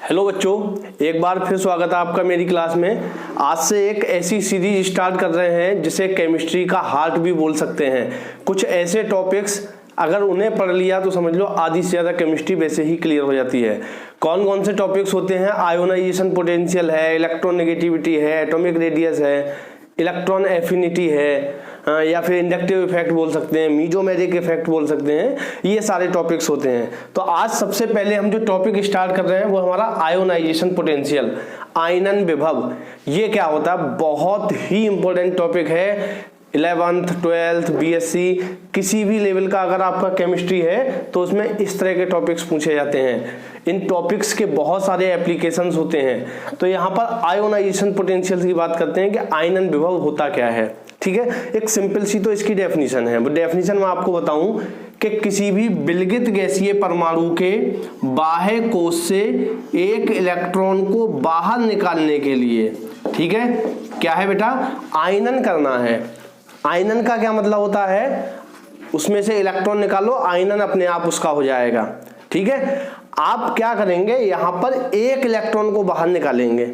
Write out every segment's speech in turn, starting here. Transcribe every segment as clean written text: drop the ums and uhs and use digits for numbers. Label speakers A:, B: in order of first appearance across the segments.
A: Hello बच्चों, एक बार फिर स्वागत है आपका मेरी क्लास में। आज से एक ऐसी सीरीज स्टार्ट कर रहे हैं जिसे केमिस्ट्री का हार्ट भी बोल सकते हैं। कुछ ऐसे टॉपिक्स अगर उन्हें पढ़ लिया तो समझ लो आधी से ज़्यादा केमिस्ट्री वैसे ही क्लियर हो जाती है। कौन कौन से टॉपिक्स होते हैं? आयोनाइजेशन पोटेंशियल है, इलेक्ट्रॉन नेगेटिविटी है, एटॉमिक रेडियस है, इलेक्ट्रॉन एफिनिटी है, या फिर इंडक्टिव इफेक्ट बोल सकते हैं, मीजोमेरिक इफेक्ट बोल सकते हैं। ये सारे टॉपिक्स होते हैं। तो आज सबसे पहले हम जो टॉपिक स्टार्ट कर रहे हैं वो हमारा आयोनाइजेशन पोटेंशियल, आयनन विभव। ये क्या होता है? बहुत ही इंपॉर्टेंट टॉपिक है। 11th 12th बीएससी किसी भी लेवल का अगर आपका केमिस्ट्री है तो उसमें इस तरह के टॉपिक्स पूछे जाते हैं। इन टॉपिक्स के बहुत सारे एप्लीकेशंस होते हैं। तो यहाँ पर आयोनाइजेशन पोटेंशियल की बात करते हैं कि आयनन विभव होता क्या है। ठीक है, एक सिंपल सी तो इसकी डेफिनेशन है। वो डेफिनेशन मैं आपको बताऊं कि किसी भी विलगित गैसीय परमाणु के बाह्य कोश से एक इलेक्ट्रॉन को बाहर निकालने के लिए, ठीक है, क्या है बेटा? आयनन करना है। आयनन का क्या मतलब होता है? उसमें से इलेक्ट्रॉन निकालो, आयनन अपने आप उसका हो जाएगा। ठीक है, आप क्या करेंगे? यहां पर एक इलेक्ट्रॉन को बाहर निकालेंगे,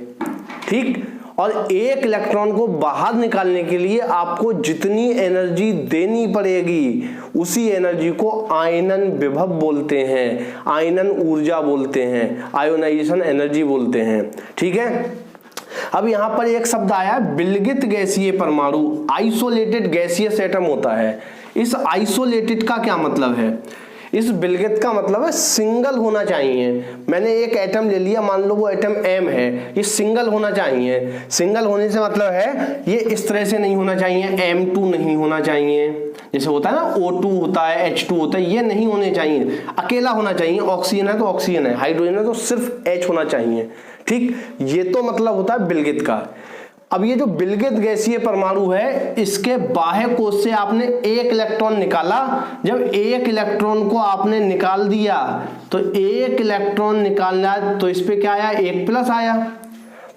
A: ठीक, और एक इलेक्ट्रॉन को बाहर निकालने के लिए आपको जितनी एनर्जी देनी पड़ेगी उसी एनर्जी को आयनन विभव बोलते हैं, आयनन ऊर्जा बोलते हैं, आयोनाइजेशन एनर्जी बोलते हैं। ठीक है, अब यहां पर एक शब्द आया विलगित गैसीय परमाणु, आइसोलेटेड गैसियस एटम होता है। इस आइसोलेटेड का क्या मतलब है? इस विलगित का मतलब है सिंगल होना चाहिए। मैंने एक एटम ले लिया, मान लो वो एटम M है, ये सिंगल होना चाहिए। सिंगल होने से मतलब है ये इस तरह से नहीं होना चाहिए, M2 नहीं होना चाहिए, जैसे होता है ना O2 होता है, H2 होता है, ये नहीं होने चाहिए। अकेला होना चाहिए। ऑक्सीजन है तो ऑक्सीजन है, हाइड्रोजन है तो सिर्फ H होना चाहिए। ठीक, ये तो मतलब होता है विलगित का। अब ये जो विलगित गैसीय परमाणु है, इसके बाह्य कोश से आपने एक इलेक्ट्रॉन निकाला। जब एक इलेक्ट्रॉन को आपने निकाल दिया तो एक इलेक्ट्रॉन निकालना तो इस पे क्या आया? एक प्लस आया,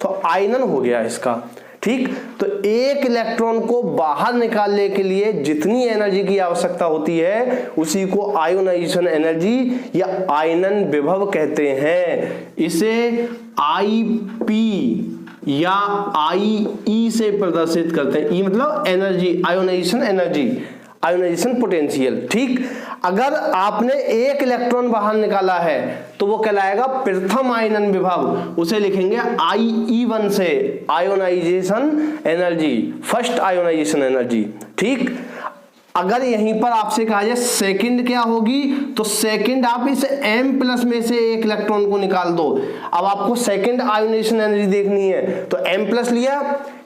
A: तो आयनन हो गया इसका। ठीक, तो एक इलेक्ट्रॉन को बाहर निकालने के लिए जितनी एनर्जी की आवश्यकता होती है उसी को आयोनाइजेशन एनर्जी या आयनन विभव कहते हैं। इसे आईपी या आईई से प्रदर्शित करते हैं। ई मतलब energy, ionization energy, ionization potential. ठीक, अगर आपने एक इलेक्ट्रॉन बाहर निकाला है तो वो कहलाएगा प्रथम आयनन विभव। उसे लिखेंगे IE1 से, ionization energy, first ionization energy. ठीक, अगर यहीं पर आपसे कहा जाए सेकंड क्या होगी, तो सेकंड आप इस M+ में से एक इलेक्ट्रॉन को निकाल दो। अब आपको सेकंड आयोनाइजेशन एनर्जी देखनी है तो M+ लिया,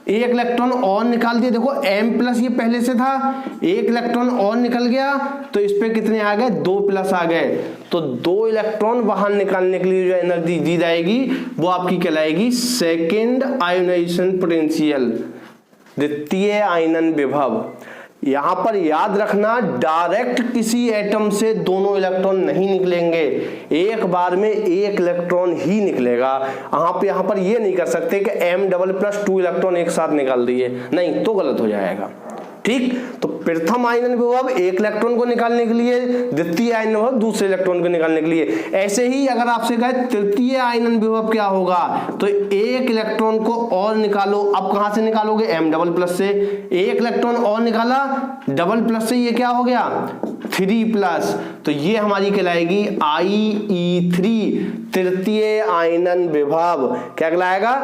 A: एक इलेक्ट्रॉन और निकाल दिया। देखो M+ ये पहले से था, एक इलेक्ट्रॉन और निकल गया तो इस पे कितने आ गए? 2+ आ गए। तो 2 इलेक्ट्रॉन बाहर निकालने के लिए जो एनर्जी दी जाएगी वो आपकी कहलाएगी सेकेंड आयोनाइजेशन पोटेंशियल, द्वितीय आयनन विभव। यहां पर याद रखना, डायरेक्ट किसी एटम से दोनों इलेक्ट्रॉन नहीं निकलेंगे, एक बार में एक इलेक्ट्रॉन ही निकलेगा। यहां पर ये नहीं कर सकते कि M++ 2 इलेक्ट्रॉन एक साथ निकाल दिए, नहीं तो गलत हो जाएगा। ठीक, तो प्रथम आयनन विभव एक इलेक्ट्रॉन को निकालने के लिए, द्वितीय आयनन विभव दूसरे इलेक्ट्रॉन को निकालने के लिए। ऐसे ही अगर आपसे कहे तृतीय आयनन विभव क्या होगा, तो एक इलेक्ट्रॉन को और निकालो। अब कहां से निकालोगे? M++ से। एक इलेक्ट्रॉन और निकाला डबल+ से, ये क्या हो गया? 3+। तो ये हमारी कहलाएगी IE3, तृतीय आयनन विभव। क्या कहलाएगा?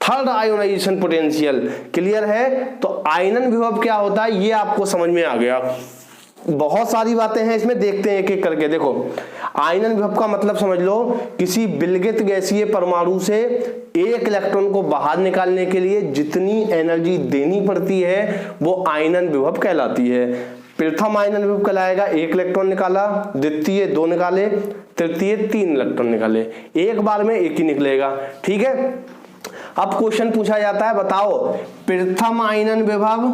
A: Third ionization potential. क्लियर है? तो आयनन विभव क्या होता है ये आपको समझ में आ गया। बहुत सारी बातें हैं इसमें, देखते हैं एक एक करके। देखो, आयनन विभव का मतलब समझ लो, किसी विलगित गैसीय परमाणु से एक इलेक्ट्रॉन को बाहर निकालने के लिए जितनी एनर्जी देनी पड़ती है वो आयनन विभव कहलाती है। प्रथम आयनन विभव कहलाएगा एक इलेक्ट्रॉन निकाला, द्वितीय 2 निकाले, तृतीय 3 इलेक्ट्रॉन निकाले, एक बार में एक ही निकलेगा। ठीक है, अब क्वेश्चन पूछा जाता है, बताओ प्रथम आयनन विभव,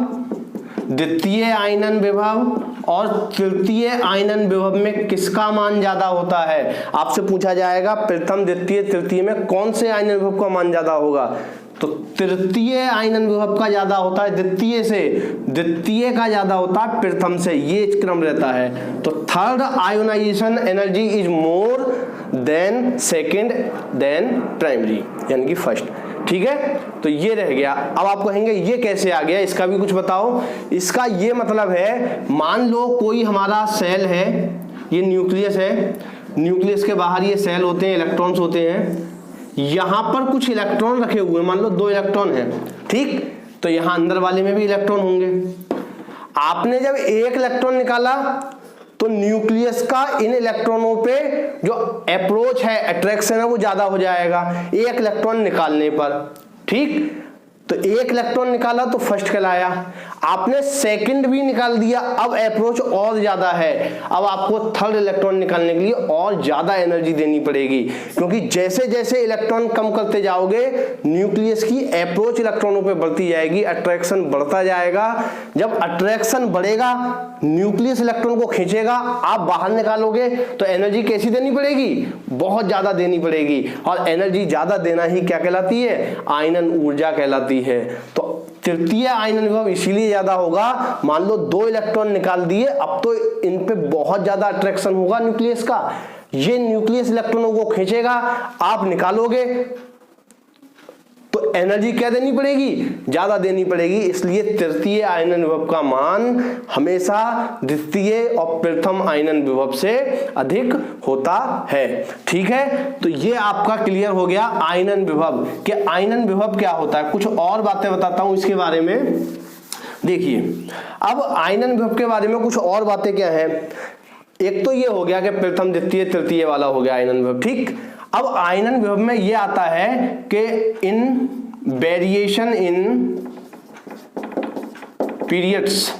A: द्वितीय आयनन विभव और तृतीय आयनन विभव में किसका मान ज्यादा होता है? आपसे पूछा जाएगा प्रथम, द्वितीय, तृतीय में कौन से आयनन विभव का मान ज्यादा होगा? तो तृतीय आयनन विभव का ज्यादा होता है द्वितीय से, द्वितीय का ज्यादा होता है प्रथम से, ये क्रम रहता है। तो third ionization energy is more than second, then primary, यानी कि फर्स्ट। ठीक है, तो ये रह गया। अब आप कहेंगे ये कैसे आ गया, इसका भी कुछ बताओ। इसका ये मतलब है, मान लो कोई हमारा सेल है, ये न्यूक्लियस है, न्यूक्लियस के बाहर ये सेल होते हैं, इलेक्ट्रॉन्स होते हैं, यहां पर कुछ इलेक्ट्रॉन रखे हुए हैं, मान लो 2 इलेक्ट्रॉन है, ठीक, तो यहां अंदर वाले में भी इलेक्ट्रॉन होंगे। आपने जब 1 इलेक्ट्रॉन निकाला तो न्यूक्लियस का इन इलेक्ट्रॉनों पे जो अप्रोच है, अट्रैक्शन है, वो ज्यादा हो जाएगा 1 इलेक्ट्रॉन निकालने पर। ठीक, तो 1 इलेक्ट्रॉन निकाला तो फर्स्ट कहलाया। आपने सेकंड भी निकाल दिया, अब अप्रोच और ज्यादा है, अब आपको थर्ड इलेक्ट्रॉन निकालने के लिए और ज्यादा एनर्जी देनी पड़ेगी, क्योंकि जैसे जैसे इलेक्ट्रॉन कम करते जाओगे न्यूक्लियस की अप्रोच इलेक्ट्रॉनों पे बढ़ती जाएगी, अट्रैक्शन बढ़ता जाएगा। जब अट्रैक्शन बढ़ेगा, न्यूक्लियस इलेक्ट्रॉन को खींचेगा, आप बाहर निकालोगे तो एनर्जी कैसी देनी पड़ेगी, बहुत ज्यादा देनी पड़ेगी, और एनर्जी ज्यादा देना ही क्या कहलाती है, आयनन ऊर्जा कहलाती है। तो तृतीय आयनन विभव इसीलिए ज्यादा होगा, मान लो 2 इलेक्ट्रॉन निकाल दिए, अब तो इन पे बहुत ज्यादा अट्रैक्शन होगा न्यूक्लियस का, ये न्यूक्लियस इलेक्ट्रॉनों को खींचेगा, आप निकालोगे तो एनर्जी क्या देनी पड़ेगी, ज्यादा देनी पड़ेगी। इसलिए तृतीय आयनन विभव का मान हमेशा द्वितीय और प्रथम आयनन विभव से अधिक होता है। ठीक है, तो ये आपका क्लियर हो गया आयनन विभव कि आयनन विभव क्या होता है। कुछ और बातें बताता हूं इसके बारे में। देखिए, अब आयनन विभव के बारे में कुछ और बातें क्या है। एक तो ये हो गया कि प्रथम, द्वितीय, तृतीय वाला हो गया आयनन विभव। ठीक, अब आयनन विभव में ये आता है कि इन वेरिएशन इन पीरियड्स,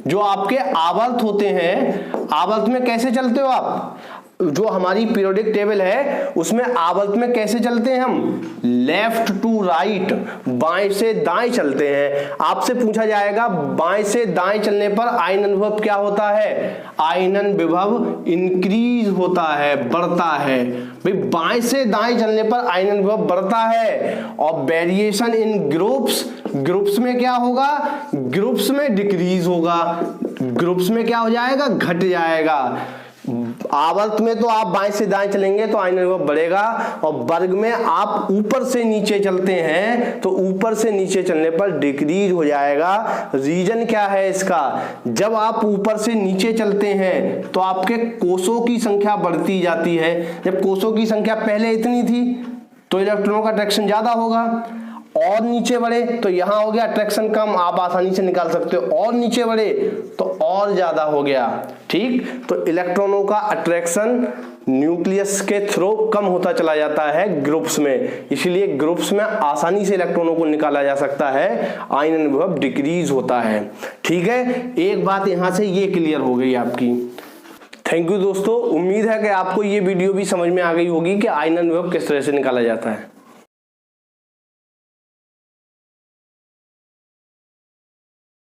A: जो आपके आवर्त होते हैं, आवर्त में कैसे चलते हो आप, जो हमारी पीरियोडिक टेबल है उसमें आवर्त में कैसे चलते हैं हम, लेफ्ट टू राइट, बाएं से दाएं चलते हैं। आपसे पूछा जाएगा बाएं से दाएं चलने पर आयनन विभव क्या होता है, आयनन विभव इंक्रीज होता है, बढ़ता है। भाई बाएं से दाएं चलने पर आयनन विभव बढ़ता है। और वेरिएशन इन ग्रुप्स, ग्रुप्स में क्या होगा, ग्रुप्स में डिक्रीज होगा, ग्रुप्स में क्या हो जाएगा, घट जाएगा। आवर्त में तो आप बाएं से दाएं चलेंगे तो आयनन विभव बढ़ेगा, और वर्ग में आप ऊपर से नीचे चलते हैं तो ऊपर से नीचे चलने पर डिक्रीज हो जाएगा। रीजन क्या है इसका, जब आप ऊपर से नीचे चलते हैं तो आपके कोषों की संख्या बढ़ती जाती है। जब कोषों की संख्या पहले इतनी थी तो इलेक्ट्रॉनों का अट्रैक्शन ज्यादा होगा, और नीचे बढ़े तो यहां हो गया अट्रैक्शन कम, आप आसानी से निकाल सकते हो, और नीचे बढ़े तो और ज्यादा हो गया। ठीक, तो इलेक्ट्रॉनों का अट्रैक्शन न्यूक्लियस के थ्रू कम होता चला जाता है ग्रुप्स में, इसलिए ग्रुप्स में आसानी से इलेक्ट्रॉनों को निकाला जा सकता है, आयनन विभव डिक्रीज होता है। ठीक है, एक बात यहां से ये क्लियर हो गई आपकी। थैंक यू दोस्तों, उम्मीद है कि आपको ये वीडियो भी समझ में आ गई होगी कि आयनन विभव किस तरह से निकाला जाता है।